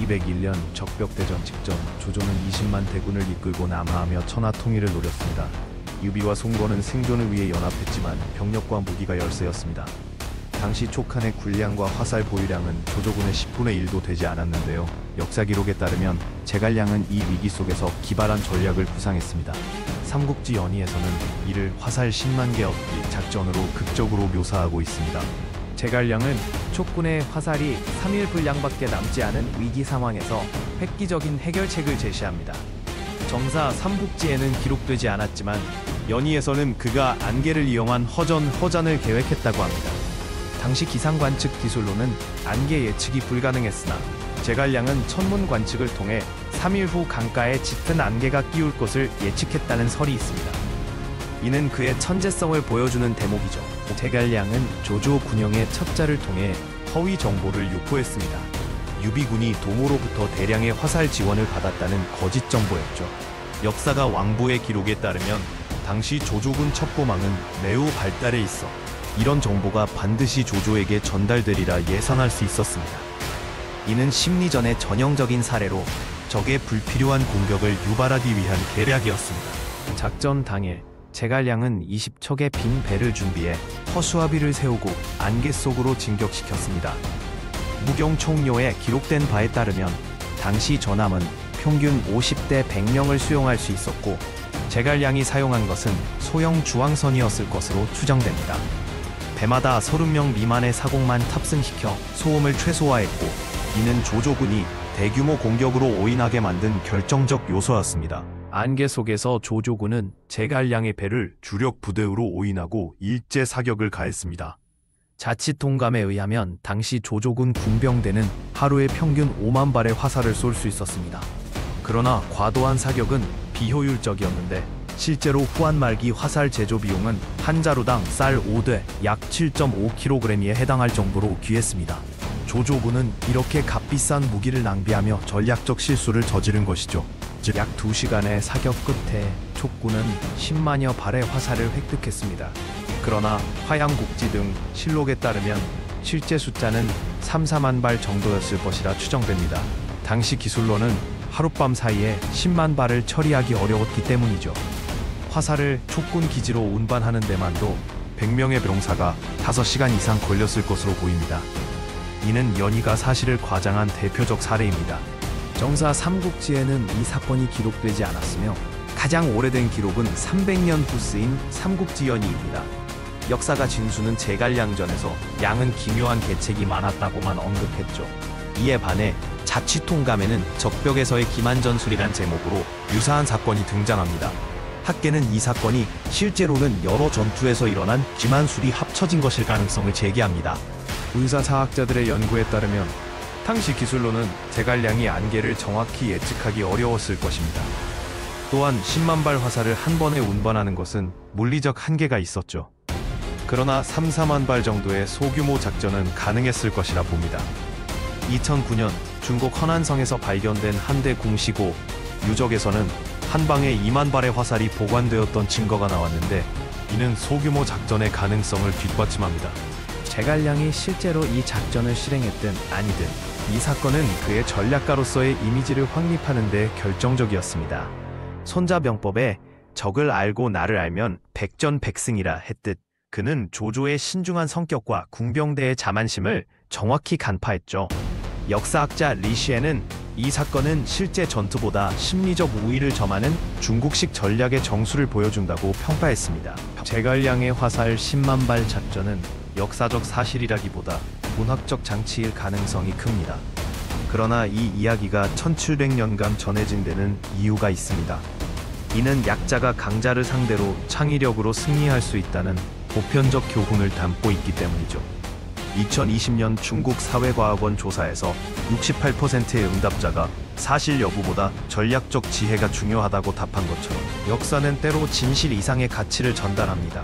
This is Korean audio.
1201년 적벽대전 직전 조조는 20만 대군을 이끌고 남하하며 천하 통일을 노렸습니다. 유비와 송건은 생존을 위해 연합했지만 병력과 무기가 열세였습니다. 당시 촉한의 군량과 화살 보유량은 조조군의 10분의 1도 되지 않았는데요. 역사 기록에 따르면 제갈량은 이 위기 속에서 기발한 전략을 구상했습니다. 삼국지 연의에서는 이를 화살 10만 개 얻기 작전으로 극적으로 묘사하고 있습니다. 제갈량은 촉군의 화살이 3일 분량밖에 남지 않은 위기 상황에서 획기적인 해결책을 제시합니다. 정사 삼국지에는 기록되지 않았지만 연의에서는 그가 안개를 이용한 허전을 계획했다고 합니다. 당시 기상 관측 기술로는 안개 예측이 불가능했으나 제갈량은 천문 관측을 통해 3일 후 강가에 짙은 안개가 끼울 것을 예측했다는 설이 있습니다. 이는 그의 천재성을 보여주는 대목이죠. 제갈량은 조조 군영의 첩자를 통해 허위 정보를 유포했습니다. 유비군이 동호로부터 대량의 화살 지원을 받았다는 거짓 정보였죠. 역사가 왕부의 기록에 따르면 당시 조조군 첩보망은 매우 발달해 있어 이런 정보가 반드시 조조에게 전달되리라 예상할 수 있었습니다. 이는 심리전의 전형적인 사례로 적의 불필요한 공격을 유발하기 위한 계략이었습니다. 작전 당일 제갈량은 20척의 빈 배를 준비해 허수아비를 세우고 안개 속으로 진격시켰습니다. 무경총료에 기록된 바에 따르면 당시 전함은 평균 50대 100명을 수용할 수 있었고 제갈량이 사용한 것은 소형 주황선이었을 것으로 추정됩니다. 배마다 30명 미만의 사공만 탑승시켜 소음을 최소화했고 이는 조조군이 대규모 공격으로 오인하게 만든 결정적 요소였습니다. 안개 속에서 조조군은 제갈량의 배를 주력 부대로 오인하고 일제 사격을 가했습니다. 자치통감에 의하면 당시 조조군 군병대는 하루에 평균 5만 발의 화살을 쏠 수 있었습니다. 그러나 과도한 사격은 비효율적이었는데 실제로 후한 말기 화살 제조 비용은 한 자루당 쌀 5대 약 7.5kg에 해당할 정도로 귀했습니다. 조조군은 이렇게 값비싼 무기를 낭비하며 전략적 실수를 저지른 것이죠. 즉 약 2시간의 사격 끝에 촉군은 10만여 발의 화살을 획득했습니다. 그러나 화양국지 등 실록에 따르면 실제 숫자는 3-4만 발 정도였을 것이라 추정됩니다. 당시 기술로는 하룻밤 사이에 10만 발을 처리하기 어려웠기 때문이죠. 화살을 촉군 기지로 운반하는 데만도 100명의 병사가 5시간 이상 걸렸을 것으로 보입니다. 이는 연의가 사실을 과장한 대표적 사례입니다. 정사 삼국지에는 이 사건이 기록되지 않았으며 가장 오래된 기록은 300년 후 쓰인 삼국지 연의입니다. 역사가 진수는 제갈량전에서 양은 기묘한 계책이 많았다고만 언급했죠. 이에 반해 자취통감에는 적벽에서의 기만전술이란 제목으로 유사한 사건이 등장합니다. 학계는 이 사건이 실제로는 여러 전투에서 일어난 기만술이 합쳐진 것일 가능성을 제기합니다. 군사사학자들의 연구에 따르면 당시 기술로는 제갈량이 안개를 정확히 예측하기 어려웠을 것입니다. 또한 10만 발 화살을 한 번에 운반하는 것은 물리적 한계가 있었죠. 그러나 3-4만 발 정도의 소규모 작전은 가능했을 것이라 봅니다. 2009년 중국 허난성에서 발견된 한대 궁시고 유적에서는 한 방에 2만 발의 화살이 보관되었던 증거가 나왔는데 이는 소규모 작전의 가능성을 뒷받침합니다. 제갈량이 실제로 이 작전을 실행했든 아니든 이 사건은 그의 전략가로서의 이미지를 확립하는 데 결정적이었습니다. 손자병법에 적을 알고 나를 알면 백전백승이라 했듯 그는 조조의 신중한 성격과 궁병대의 자만심을 정확히 간파했죠. 역사학자 리시에는 이 사건은 실제 전투보다 심리적 우위를 점하는 중국식 전략의 정수를 보여준다고 평가했습니다. 제갈량의 화살 10만 발 작전은 역사적 사실이라기보다 문학적 장치일 가능성이 큽니다. 그러나 이 이야기가 1700년간 전해진 데는 이유가 있습니다. 이는 약자가 강자를 상대로 창의력으로 승리할 수 있다는 보편적 교훈을 담고 있기 때문이죠. 2020년 중국 사회과학원 조사에서 68%의 응답자가 사실 여부보다 전략적 지혜가 중요하다고 답한 것처럼 역사는 때로 진실 이상의 가치를 전달합니다.